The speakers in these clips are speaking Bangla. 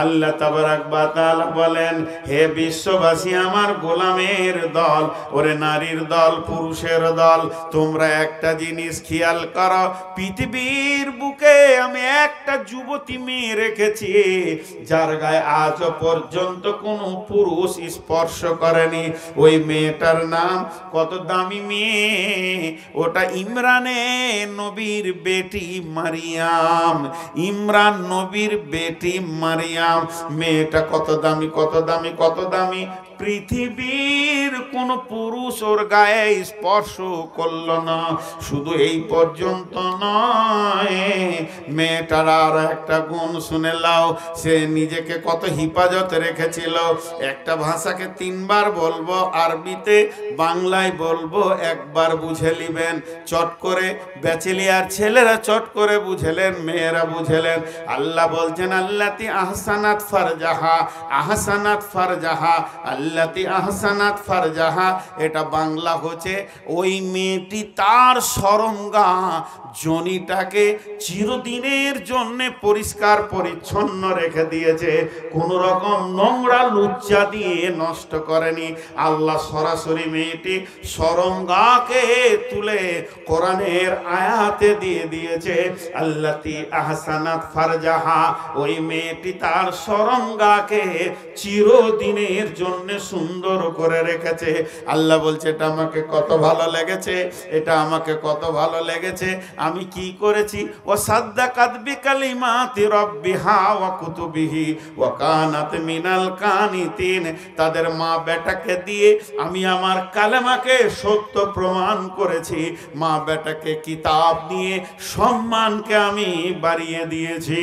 আল্লাহ তাবারাক ওয়া তাআলা বলেন, হে বিশ্ববাসী আমার গোলামের দল, ওরে নারীর দল, পুরুষের দল, তোমরা একটা জিনিস খেয়াল করো, পৃথিবীর বুকে আমি একটা যুবতী মেয়ে রেখেছি যার গায়ে আজ পর্যন্ত কোনো পুরুষ স্পর্শ করেনি। ওই মেয়েটার নাম কত দামি মেয়ে, ওটা ইমরানে নবীর বেটি মারিয়াম। ইমরান নবীর বেটি মারিয়াম। মেয়েটা কত দামি, কত দামি, কত দামি। পৃথিবীর কোন পুরুষ ওর গায়ে স্পর্শ করল না। শুধু এই পর্যন্ত নয়, মেয়েটার আর একটা গুণ শুনে লাও, সে নিজেকে কত হিফাজতে রেখেছিল। একটা ভাষাকে তিনবার বলবো, আরবিতে বাংলায় বলবো, একবার বুঝে নিবেন চট করে। ব্যাচেলিয়ার ছেলেরা চট করে বুঝেলেন, মেয়েরা বুঝেলেন। আল্লাহ বলছেন আল্লাতি আহসানাত ফারজাহা, আহসানাত ফারজাহা, আল্লাতি আহসানাত ফারজাহা। এটা বাংলা হচ্ছে ওই মেয়েটি তার শরমগা জনিটাকে চিরদিনের জন্য পরিষ্কার পরিচ্ছন্ন রেখে দিয়েছে, কোন রকম নোংরা লুচ্চা দিয়ে নষ্ট করেনি। আল্লাহ সরাসরি মেয়েটি শরমগাকে তুলে কোরআনের আয়াতে দিয়ে দিয়েছে আল্লাতি আহসানাত ফারজাহা। ওই মেয়েটি তার শরমগাকে চিরদিনের জন্য সুন্দর করে রেখেছে। আল্লাহ বলছে এটা আমাকে কত ভালো লেগেছে, এটা আমাকে কত ভালো লেগেছে। আমি কি করেছি? ও সাদ্দাকাত বিকালিমাতি রাব্বিহা ওয়া কুতুবিহি ওয়া কানাত মিনাল কানিতিন। তাদের মা বেটাকে দিয়ে আমি আমার কালেমাকে সত্য প্রমাণ করেছি। মা বেটাকে কিতাব দিয়ে সম্মানকে আমি বাড়িয়ে দিয়েছি।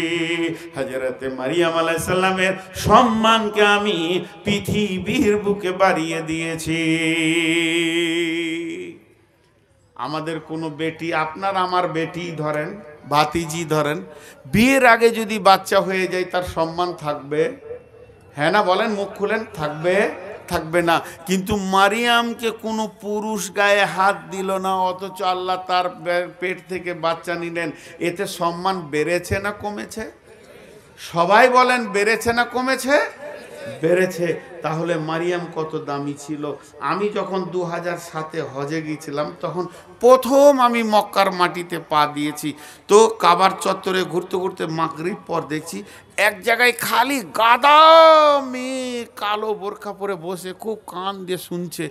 হযরতে মারিয়াম আলাইহিস সালামের সম্মানকে আমি পৃথিবীর বুকে বাড়িয়ে দিয়েছি। আমাদের কোনো বেটি, আপনার আমার বেটি ধরেন, ভাতিজি ধরেন, বিয়ের আগে যদি বাচ্চা হয়ে যায় তার সম্মান থাকবে? হ্যাঁ না বলেন, মুখ খুলেন। থাকবে? থাকবে না। কিন্তু মারিয়ামকে কোনো পুরুষ গায়ে হাত দিল না, অথচ আল্লাহ তার পেট থেকে বাচ্চা নিলেন। এতে সম্মান বেড়েছে না কমেছে? সবাই বলেন, বেড়েছে না কমেছে? বেড়েছে। তাহলে মারিয়াম কত দামি ছিল। আমি যখন 2007-এ হজে গিয়েছিলাম, তখন প্রথম আমি মক্কার মাটিতে পা দিয়েছি। তো কাবার চত্বরে ঘুরতে ঘুরতে মাগরিব পর দেখছি এক জায়গায় খালি গাদা মেয়ে কালো বোরখা পরে বসে খুব কান দিয়ে শুনছে,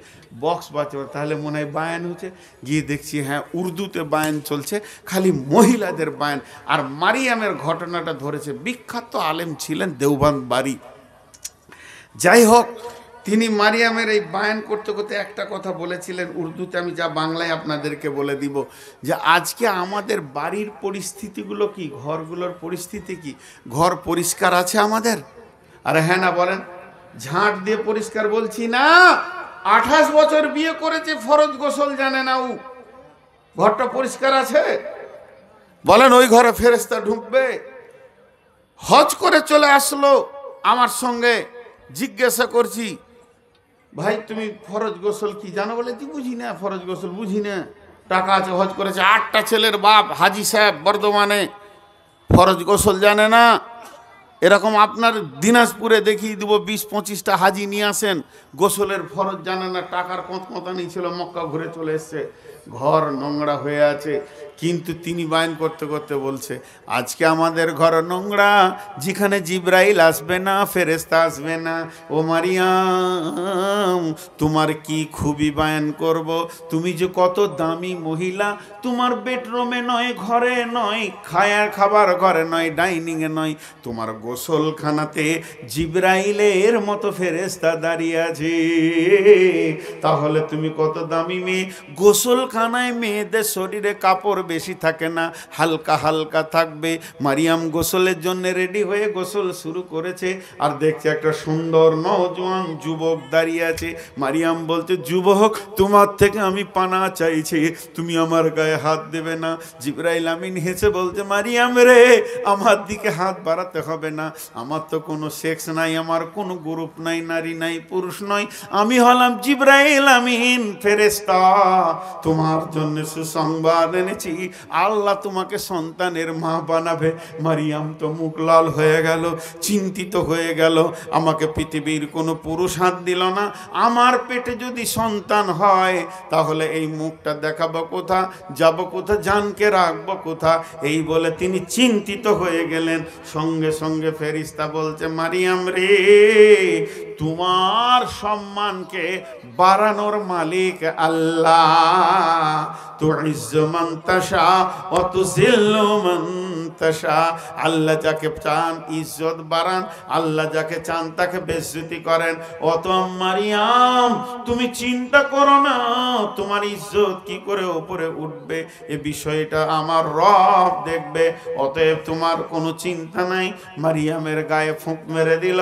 বক্স বাজছে। তাহলে মনে হয় বায়ান হচ্ছে। গিয়ে দেখছি হ্যাঁ, উর্দুতে বায়ান চলছে, খালি মহিলাদের বায়ান। আর মারিয়ামের ঘটনাটা ধরেছে, বিখ্যাত আলেম ছিলেন, দেওবন্দ বাড়ি। যাই হোক, তিনি মারিয়ামের এই বায়ান করতে করতে একটা কথা বলেছিলেন উর্দুতে, আমি যা বাংলায় আপনাদেরকে বলে দিব, যে আজকে আমাদের বাড়ির পরিস্থিতিগুলো কি, ঘরগুলোর পরিস্থিতি কি? ঘর পরিষ্কার আছে আমাদের? আরে হ্যাঁ না বলেন। ঝাঁট দিয়ে পরিষ্কার বলছি না। 28 বছর বিয়ে করেছে, ফরজ গোসল জানে না ও। ঘরটা পরিষ্কার আছে? বলেন ওই ঘরে ফেরেশতা ঢুকবে? হজ করে চলে আসলো আমার সঙ্গে, জিজ্ঞাসা করছি ভাই তুমি ফরজ গোসল কি জানো? বলে তুই বুঝি না, ফরজ গোসল বুঝি না। টাকা আছে, হজ করেছে, 8টা ছেলের বাপ, হাজি সাহেব বর্ধমানে, ফরজ গোসল জানে না। এরকম আপনার দিনাজপুরে দেখিয়ে দিব 20-25টা হাজি নিয়ে আসেন, গোসলের ফরজ জানে না, টাকার কঁতকঁতানি ছিল, মক্কা ঘুরে চলে এসছে, ঘর নোংরা হয়ে আছে। কিন্তু তিনি বায়ান করতে করতে বলছে আজকে আমাদের ঘর নোংরা, যেখানে জিব্রাইল আসবে না, ফেরেশতা আসবে না। ও মারিয়াম, তোমার কি খুবই বায়ান করব। তুমি যে কত দামি মহিলা, তোমার বেডরুমে নয়, ঘরে নয়, খাবার ঘরে নয়, ডাইনিংয়ে নয়, তোমার গোসলখানাতে জিব্রাইলের মতো ফেরেশতা দাঁড়িয়ে আছে। তাহলে তুমি কত দামি মেয়ে। গোসলখানায় মেয়েদের শরীরে কাপড় বেশি থাকে না, হালকা হালকা থাকবে। মারিয়াম গোসলের জন্য রেডি হয়ে গোসল শুরু করেছে, আর দেখছে একটা সুন্দর নওজোয়ান যুবক দাঁড়িয়ে আছে। মারিয়াম বলছে যুবক, তোমার থেকে আমি পানা চাইছি, তুমি আমার গায়ে হাত দেবে না। জিবরাইল আমিন হেসে বলছে মারিয়াম রে, আমার দিকে হাত বাড়াতে হবে না, আমার তো কোনো সেক্স নাই, আমার কোনো গ্রুপ নাই, নারী নাই, পুরুষ নয়, আমি হলাম জিবরাইল আমিন ফেরেশতা। তোমার তোমার জন্য সুসংবাদ এনেছি, আল্লাহ তোমাকে সন্তানের মা বানাবে। মারিয়াম তো মুখ লাল হয়ে গেল, চিন্তিত হয়ে গেল। আমাকে পৃথিবীর কোনো পুরুষ হাত দিল না, আমার পেটে যদি সন্তান হয় তাহলে এই মুখটা দেখাবো কোথা, যাব কোথা, জানকে রাখবো কোথা। এই বলে তিনি চিন্তিত হয়ে গেলেন। সঙ্গে সঙ্গে ফেরেশতা বলছে, মারিয়াম রে, তোমার সম্মানকে বাড়ানোর মালিক আল্লাহ। তুইজ্জু মান তাশা ওয়া তুযিল্লু মান তাশা। আল্লাহ যাকে চান ইজ্জত বাড়ান, আল্লাহ যাকে চান তাকে বেইজ্জতি করেন। অত মারিয়াম তুমি চিন্তা করো না তোমার ইজ্জত কি করে উপরে উঠবে, এ বিষয়টা আমার রব দেখবে। অতএব তোমার কোনো চিন্তা নাই। মারিয়ামের গায়ে ফুঁক মেরে দিল,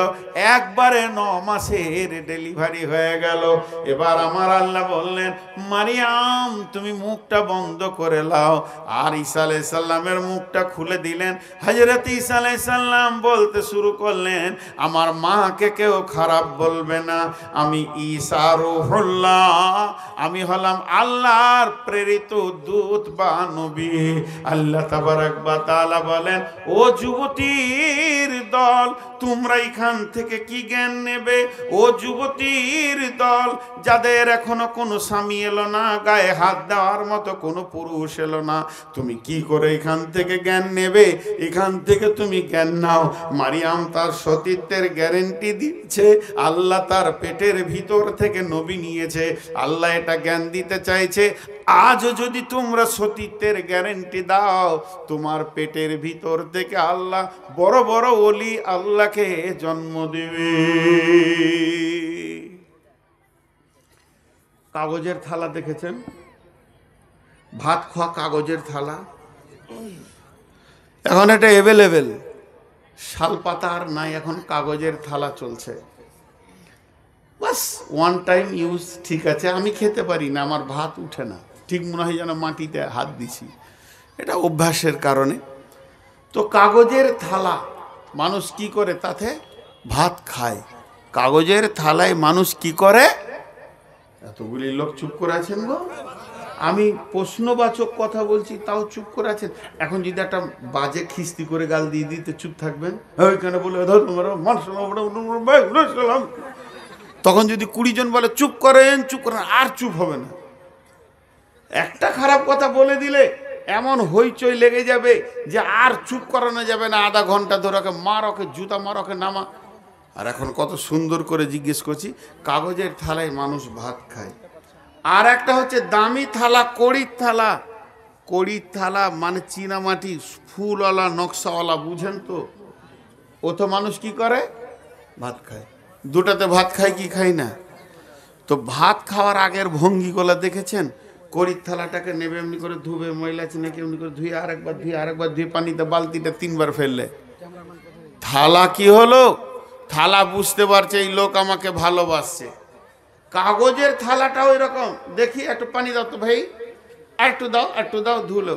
একবারে 9 মাসের ডেলিভারি হয়ে গেল। এবার আমার আল্লাহ বললেন, মারিয়াম তুমি মুখটা বন্ধ করে লাও। আর ঈসা আলাইহিস সালামের মুখটা খুলে দিলেন। হযরত ঈসা আলাইহিস সালাম বলতে শুরু করলেন, আমার মাকে কেউ খারাপ বলবে না, আমি ঈসা রূহুল্লাহ, আমি হলাম আল্লাহর প্রেরিত দূত বা নবী। আল্লাহ তাবারক ওয়া তাআলা বলেন, ও যুবতীর দল, তোমরা এখান থেকে কি জ্ঞান নেবে? ও যুবতীর দল, যাদের এখনো কোনো স্বামী এলো না, গায়ে হাত দেওয়ার মতো কোনো পুরুষ এলো না, তুমি কি করে এখান থেকে জ্ঞান নেবে? এখান থেকে তুমি জ্ঞান নাও। মারিয়াম তার সতীত্বের গ্যারেন্টি দিচ্ছে, আল্লাহ তার পেটের ভিতর থেকে নবী নিয়েছে, আল্লাহ এটা জ্ঞান দিতে চাইছে। আজও যদি তোমরা সতীত্বের গ্যারেন্টি দাও, তোমার পেটের ভিতর থেকে আল্লাহ বড় বড় ওলি আল্লাহকে জন্ম দেবে। কাগজের থালা দেখেছেন? ভাত খাওয়া কাগজের থালা, এখন এটা অ্যাভেলেবেল। শাল পাতা আর নাই, এখন কাগজের থালা চলছে। বাস ওয়ান টাইম ইউজ, ঠিক আছে। আমি খেতে পারি না, আমার ভাত উঠে না, ঠিক মনে হয় যেন মাটিতে হাত দিছি, এটা অভ্যাসের কারণে। তো কাগজের থালা মানুষ কি করে? তাতে ভাত খায়। কাগজের থালায় মানুষ কি করে? এতগুলি লোক চুপ করে আছেন গো, আমি প্রশ্নবাচক কথা বলছি তাও চুপ করে আছেন। এখন যদি একটা বাজে খিস্তি করে গাল দিয়ে দিতে চুপ থাকবেন? ওইখানে বলে তখন যদি 20 জন বলে চুপ করেন, চুপ করেন, আর চুপ হবে না। একটা খারাপ কথা বলে দিলে এমন হইচই লেগে যাবে যে আর চুপ করানো যাবে না। আধা ঘন্টা ধরে ওকে মার, ওকে জুতা মার, ওকে নামা। আর এখন কত সুন্দর করে জিজ্ঞেস করছি, কাগজের থালায় মানুষ ভাত খায়। আর একটা হচ্ছে দামি থালা, কড়ির থালা। কড়ির থালা মানে চীনামাটি, ফুলওয়ালা, নকশাওয়ালা, বুঝেন তো? ও তো মানুষ কি করে? ভাত খায়। দুটাতে ভাত খায় কি খায় না? তো ভাত খাওয়ার আগের ভঙ্গিগুলো দেখেছেন? কড়ির থালাটাকে নেবে, এমনি করে ধুবে, ময়লা চিনাকে এমনি করে ধুয়ে আরেকবার ধুয়ে আরেকবার ধুয়ে পানিতে বালতিটা 3 বার ফেললে থালা কি হলো? থালা বুঝতে পারছে এই লোক আমাকে ভালোবাসছে। কাগজের থালাটাও এরকম, দেখি একটু পানি দাও তো ভাই, একটু দাও, একটু দাও, ধুলো।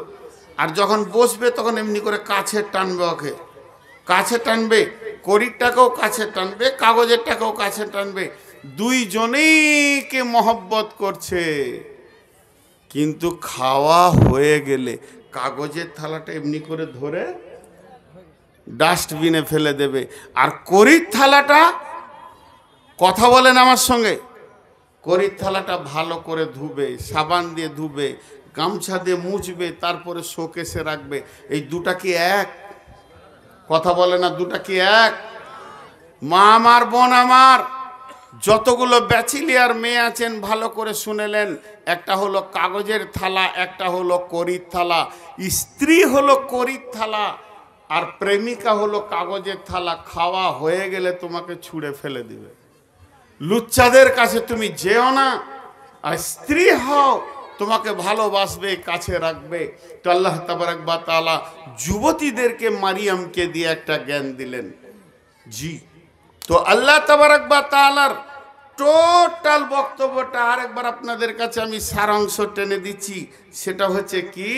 আর যখন বসবে তখন এমনি করে কাছে টানবে, ওকে কাছে টানবে, কড়িরটাকেও কাছে টানবে, কাগজেরটাকেও কাছে টানবে। দুইজনেই কে মহব্বত করছে। কিন্তু খাওয়া হয়ে গেলে কাগজের থালাটা এমনি করে ধরে ডাস্টবিনে ফেলে দেবে। আর কড়ির থালাটা, কথা বলেন আমার সঙ্গে, কড়ির থালাটা ভালো করে ধুবে, সাবান দিয়ে ধুবে, গামছা দিয়ে মুছবে, তারপরে শোকেসে রাখবে। এই দুটা কি এক? কথা বলে না, দুটা কি এক? মা আমার, বোন আমার, যতগুলো ব্যাচেলিয়ার মেয়ে আছেন ভালো করে শুনেলেন, একটা হলো কাগজের থালা, একটা হলো কড়ির থালা। স্ত্রী হলো কড়ির থালা, আর প্রেমিকা হলো কাগজের থালা। খাওয়া হয়ে গেলে তোমাকে ছুঁড়ে ফেলে দিবে। লুচ্চাদের কাছে তুমি যেও না, আর স্ত্রী হও, তোমাকে ভালোবাসবে, কাছে রাখবে। তো আল্লাহ তাবারক ওয়া তাআলা যুবতীদেরকে মারিয়ামকে দিয়ে একটা জ্ঞান দিলেন। জি, তো আল্লাহ তাবারক ওয়া তাআলার টোটাল বক্তব্যটা আরেকবার আপনাদের কাছে আমি সারাংশ টেনে দিচ্ছি। সেটা হচ্ছে কি,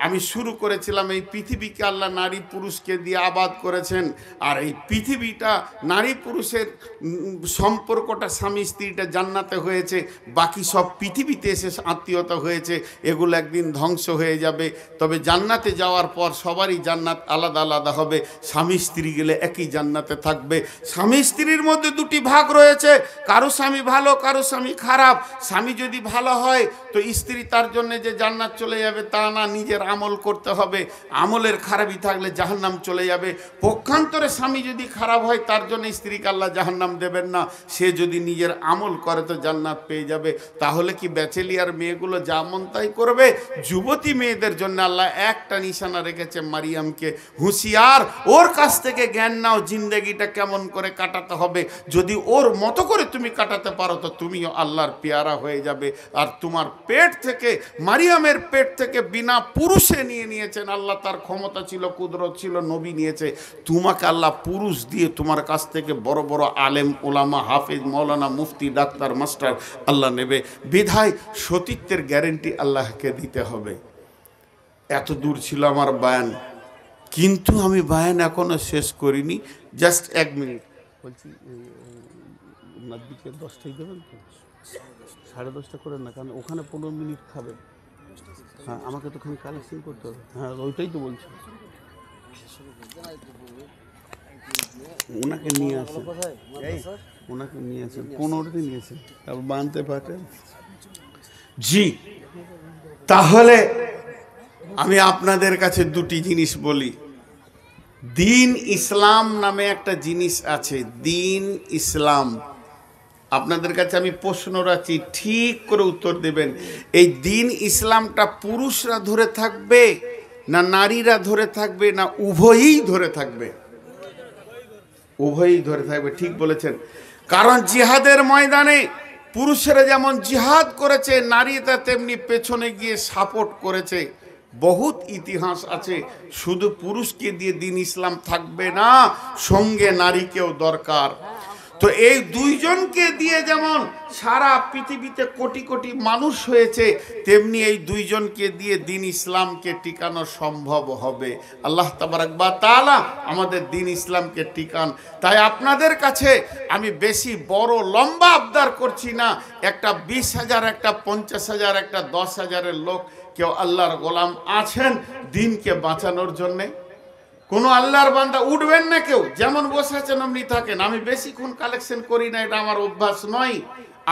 আমি শুরু করেছিলাম এই পৃথিবীকে আল্লাহ নারী পুরুষকে দিয়ে আবাদ করেছেন, আর এই পৃথিবীটা নারী পুরুষের সম্পর্কটা স্বামী স্ত্রীটা জান্নাতে হয়েছে, বাকি সব পৃথিবীতে এসে আত্মীয়তা হয়েছে, এগুলো একদিন ধ্বংস হয়ে যাবে। তবে জান্নাতে যাওয়ার পর সবারই জান্নাত আলাদা আলাদা হবে, স্বামী স্ত্রী গেলে একই জান্নাতে থাকবে। স্বামী স্ত্রীর মধ্যে দুটি ভাগ রয়েছে, কারো স্বামী ভালো কারো স্বামী খারাপ। স্বামী যদি ভালো হয় তো স্ত্রী তার জন্য যে জান্নাত চলে যাবে তা না, নিজের আমল করতে হবে, আমলের খারাপই থাকলে জাহান্নাম চলে যাবে। পক্ষান্তরে স্বামী যদি খারাপ হয় তার জন্য স্ত্রীকে আল্লাহ জাহান্নাম দেবেন না, সে যদি নিজের আমল করে তো জান্নাত পেয়ে যাবে। তাহলে কি ব্যাচেলিয়ার মেয়েগুলো যা মন তাই করবে? যুবতী মেয়েদের জন্য আল্লাহ একটা নিশানা রেখেছে, মারিয়ামকে হুঁশিয়ার, ওর কাছ থেকে জ্ঞান নাও, জিন্দেগিটা কেমন করে কাটাতে হবে। যদি ওর মতো করে তুমি কাটাতে পারো তো তুমিও আল্লাহর পেয়ারা হয়ে যাবে। আর তোমার পেট থেকে, মারিয়ামের পেট থেকে বিনা পুরুষে নিয়েছেন আল্লাহ, তার ক্ষমতা ছিল, কুদরত ছিল, নবী নিয়েছে। তোমাকে আল্লাহ পুরুষ দিয়ে তোমার কাছ থেকে বড় বড় আলেম ওলামা হাফেজ মৌলানা মুফতি ডাক্তার মাস্টার আল্লাহ নেবে। বিধায় সতীত্বের গ্যারেন্টি আল্লাহকে দিতে হবে। এত দূর ছিল আমার বায়ান, কিন্তু আমি বায়ান এখনো শেষ করিনি। জাস্ট 1 মিনিট বলছি, দিকে 10টাই দেবেন তো, 10:30 করেন না, কারণ ওখানে 15 মিনিট খাবে। হ্যাঁ, আমাকে তো ওখানে কালেকশন করতে হবে। হ্যাঁ, ওইটাই তো বলছি, ওনাকে নিয়ে আসেন, ওনাকে নিয়ে আসেন, 15তে নিয়ে আসেন, তারপর বানতে পারেন। জি, তাহলে আমি আপনাদের কাছে দুটি জিনিস বলি। দিন ইসলাম নামে একটা জিনিস আছে, দিন ইসলাম। আপনাদের কাছে আমি প্রশ্ন রাখছি, ঠিক করে উত্তর দেবেন। এই দিন ইসলামটা পুরুষরা ধরে থাকবে না নারীরা ধরে থাকবে, না উভয়ই ধরে থাকবে? উভয়ই ধরে থাকবে, ঠিক বলেছেন। কারণ জিহাদের ময়দানে পুরুষেরা যেমন জিহাদ করেছে, নারীরা তেমনি পেছনে গিয়ে সাপোর্ট করেছে। বহুত ইতিহাস আছে। শুধু পুরুষকে দিয়ে দিন ইসলাম থাকবে না, সঙ্গে নারীকেও দরকার। তো এই দুইজনকে দিয়ে যেমন সারা পৃথিবীতে কোটি কোটি মানুষ হয়েছে, তেমনি এই দুইজনকে দিয়ে দিন ইসলামকে টিকানো সম্ভব হবে। আল্লাহ তাবারাক ওয়া তাআলা আমাদের দিন ইসলামকে টিকান। তাই আপনাদের কাছে আমি বেশি বড় লম্বা আবদার করছি না। একটা 20,000, একটা 50,000, একটা 10,000-এর লোক কেউ আল্লাহর গোলাম আছেন দিনকে বাঁচানোর জন্যে? কোনো আল্লাহর বান্দা উঠবেন না, কেউ যেমন বসে আছেন অমনি থাকেন। আমি বেশিক্ষণ কালেকশন করি না, এটা আমার অভ্যাস নয়।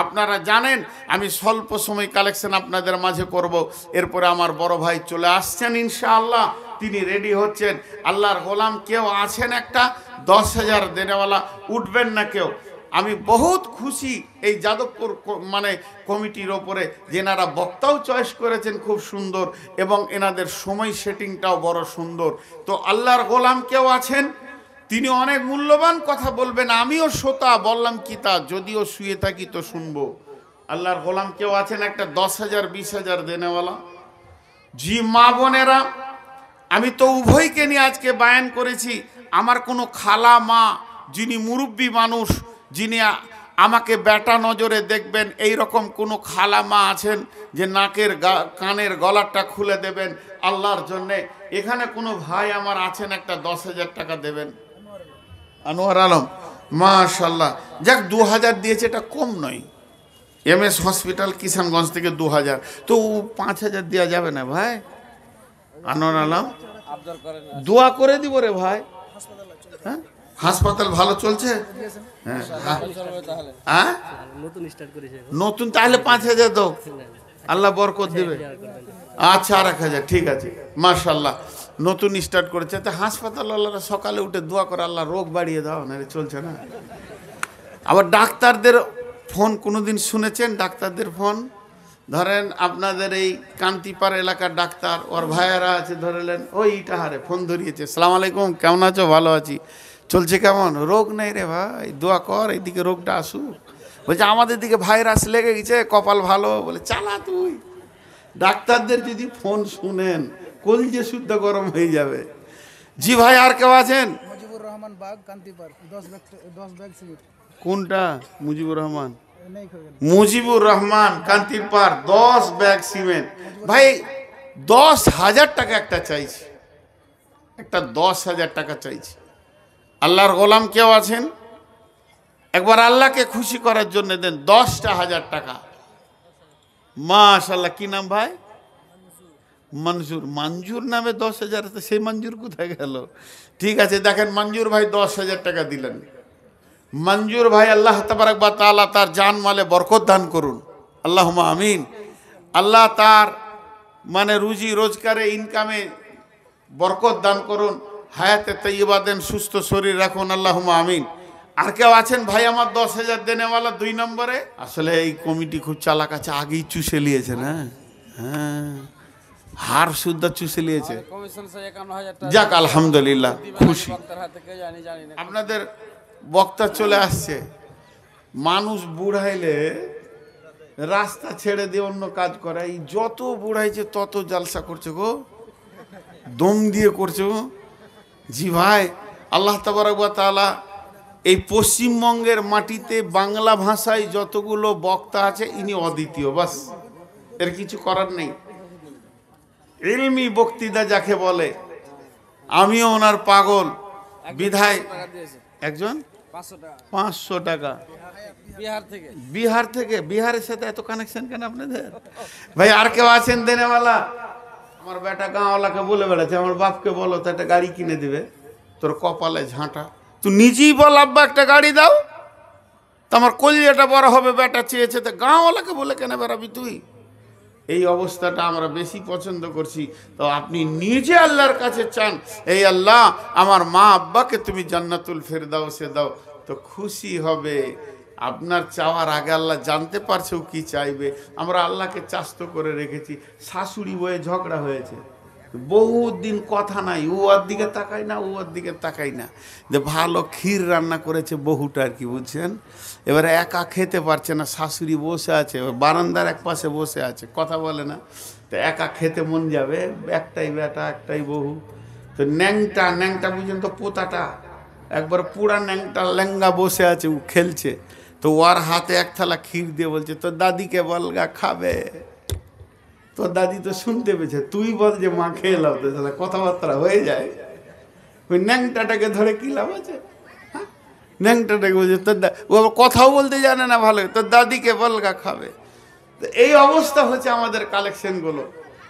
আপনারা জানেন আমি স্বল্প সময় কালেকশন আপনাদের মাঝে করব। এরপরে আমার বড় ভাই চলে আসছেন ইনশাআল্লাহ, তিনি রেডি হচ্ছেন। আল্লাহর গোলাম কেউ আছেন একটা 10,000 দেনেওয়ালা? উঠবেন না কেউ। আমি বহুত খুশি এই যাদবপুর মানে কমিটির ওপরে, যেনারা বক্তাও চয়েস করেছেন খুব সুন্দর, এবং এনাদের সময় সেটিংটাও বড় সুন্দর। তো আল্লাহর গোলাম কেউ আছেন, তিনি অনেক মূল্যবান কথা বলবেন। আমিও শ্রোতা, বললাম কি তা, যদিও শুয়ে থাকি তো শুনবো। আল্লাহর গোলাম কেউ আছেন একটা 10,000 20,000 দেনেওয়ালা? জি মা বোনেরা, আমি তো উভয়কে নিয়ে আজকে বায়ান করেছি। আমার কোনো খালা মা যিনি মুরব্বী মানুষ, যিনি আমাকে বেটা নজরে দেখবেন, এই রকম কোনো খালা মা আছেন যে নাকের কানের গলারটা খুলে দেবেন আল্লাহর জন্যে? এখানে কোনো ভাই আমার আছেন একটা 10,000 টাকা দেবেন? আনোয়ার আলম, মাশাল্লাহ, যাক 2,000 দিয়েছে, এটা কম নয়। MS হসপিটাল কিষানগঞ্জ থেকে 2,000, তো 5,000 দেওয়া যাবে না ভাই? আনোয়ার আলম, দোয়া করে দিব রে ভাই। হ্যাঁ, হাসপাতাল ভালো চলছে? হ্যাঁ, নতুন, তাহলে 5,000 দাও, আল্লাহ বরকত দেবে। আচ্ছা, 1,000, ঠিক আছে, মাশাল্লাহ, নতুন স্টার্ট করেছে। তো হাসপাতালওয়ালারা সকালে উঠে দোয়া করে, আল্লাহ রোগ বাড়িয়ে দাও, না চলছে না। আবার ডাক্তারদের ফোন কোনোদিন শুনেছেন? ডাক্তারদের ফোন, ধরেন আপনাদের এই কান্তিপাড় এলাকার ডাক্তার, ওর ভাইয়েরা আছে, ধরলেন ওই ইটাহারে ফোন ধরিয়েছে, সালাম আলাইকুম, কেমন আছো? ভালো আছি। চলছে কেমন? রোগ নেই রে ভাই, দোয়া কর এইদিকে রোগটা আসুক। বলছে আমাদের দিকে ভাইরাস লেগে গেছে, কপাল ভালো। বলে চালা তুই। ডাক্তারদের যদি ফোন শুনেন, কলিজে শুদ্ধ গরম হয়ে যাবে। জি ভাই, আর কেউ আছেন? মুজিবুর রহমান বাগ, কান্তিপাড়, 10 ব্যাগ সিমেন্ট। কোনটা? মুজিবুর রহমান? Mujibur Rahman, Kantipar, 10 bag cement. ভাই 10,000 টাকা একটা চাইছে, একটা 10,000 টাকা চাইছে। আল্লাহর গোলাম কেউ আছেন? একবার আল্লাহকে খুশি করার জন্য দেন 10,000 টাকা। মাশাআল্লাহ, কি নাম ভাই? মনজুর। মঞ্জুর নামে 10,000, সেই মঞ্জুর কোথায় গেল? ঠিক আছে, দেখেন মঞ্জুর ভাই 10,000 টাকা দিলেন। মঞ্জুর ভাই আল্লাহ তাবারক ওয়া তাআলা তার জান মালে বরকত দান করুন, আল্লাহুম্মা আমিন। আল্লাহ তার মানে রুজি রোজগারে ইনকামে বরকত দান করুন, হায়াতে তৈয়বা দেন, সুস্থ শরীর রাখুন, আল্লাহুম্মা আমিন। আর কেউ আছেন ভাই আমার 10,000 দেনেওয়ালা 2 নম্বরে? আসলে এই কমিটি খুব চালাক আছে, আগেই চুষে নিয়েছে না, হ্যাঁ হার সুদ্ধা চুষে নিয়েছে। যাক আলহামদুলিল্লাহ, খুশি। আপনাদের বক্তা চলে আসছে। মানুষ বুড়াইলে রাস্তা ছেড়ে দিয়ে অন্য কাজ করে, এই যত বুড়াইছে তত জালসা করছে গো, দম দিয়ে করছে গো। জি ভাই, আল্লাহ তাবারক ওয়া তাআলা এই পশ্চিমবঙ্গের মাটিতে বাংলা ভাষায় যতগুলো বক্তা আছে ইনি অদ্বিতীয়, বাস, এর কিছু করার নেই। ইলমি বক্তৃতা যাকে বলে, আমিও ওনার পাগল বিধায়। একজন 500 টাকা বিহার থেকে। বিহারের সাথে এত কানেকশন কেন আপনাদের ভাই? আর কেউ আছেন দেনেওয়ালা? আমার বেটা গাঁওয়ালাকে বলে বেড়াচ্ছে, আমার বাপকে বলো তো একটা গাড়ি কিনে দিবে। তোর কপালে ঝাঁটা, তুই নিজেই বল আব্বা একটা গাড়ি দাও, তো আমার কলিজাটা বড় হবে, বেটা চেয়েছে, তো গাঁওয়ালাকে বলে কেন বেড়াবি তুই? এই অবস্থাটা আমরা বেশি পছন্দ করছি। তো আপনি নিজে আল্লাহর কাছে চান, এই আল্লাহ আমার মা আব্বাকে তুমি জান্নাতুল ফেরদাউসে দাও, তো খুশি হবে। আপনার চাওয়ার আগে আল্লাহ জানতে পারছে ও কি চাইবে। আমরা আল্লাহকে চাস্ত করে রেখেছি। শাশুড়ি বয়ে ঝগড়া হয়েছে, বহুত দিন কথা নাই, ও ওর দিকে তাকাই না, ও ওর দিকে তাকাই না। যে ভালো ক্ষীর রান্না করেছে বহুটা আর কি, বুঝছেন? এবারে একা খেতে পারছে না, শাশুড়ি বসে আছে বারান্দার এক পাশে বসে আছে, কথা বলে না। তো একা খেতে মন যাবে, একটাই বেটা একটাই বহু। তো ন্যাংটা ন্যাংটা বুঝছেন তো, পোতাটা একবার পুরা ন্যাংটা ল্যাঙ্গা বসে আছে, ও খেলছে। তো ওর হাতে এক থালা ক্ষীর দিয়ে বলছে, তোর দাদিকে বলগা খাবে। তোর দাদি তো শুনতে পেয়েছে, তুই বল যে মা খেয়ে লাও, তো কথাবার্তা হয়ে যায়। ওই ন্যাংটাটাকে ধরে কি লাভ আছে? হ্যাঁ, ন্যাংটাটাকে বলছে তোর ও আবার কথাও বলতে জানে না ভালো, তোর দাদিকে বলগা খাবে। তো এই অবস্থা হচ্ছে আমাদের কালেকশনগুলো।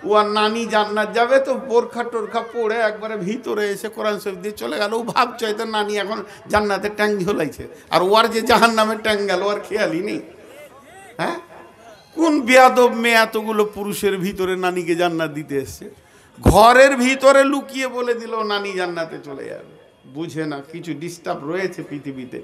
ও আর নানি জান্নাত যাবে, তো বোরখা টোরখা পড়ে একবারে ভিতরে এসে কোরআন শরীফ দিয়ে চলে গেল। ও ভাবছে হয়তো নানি এখন জান্নাতে ট্যাং ঝোলাইছে, আর ওর যে জাহান্নামে ট্যাং গেল ওর খেয়ালই নেই। হ্যাঁ, কোন বেয়াদব মেয়ে এতগুলো পুরুষের ভিতরে নানিকে জান্নাত দিতে এসছে? ঘরের ভিতরে লুকিয়ে বলে দিল নানি জান্নাতে চলে যাবে। বুঝে না কিছু ডিস্টার্ব রয়েছে পৃথিবীতে।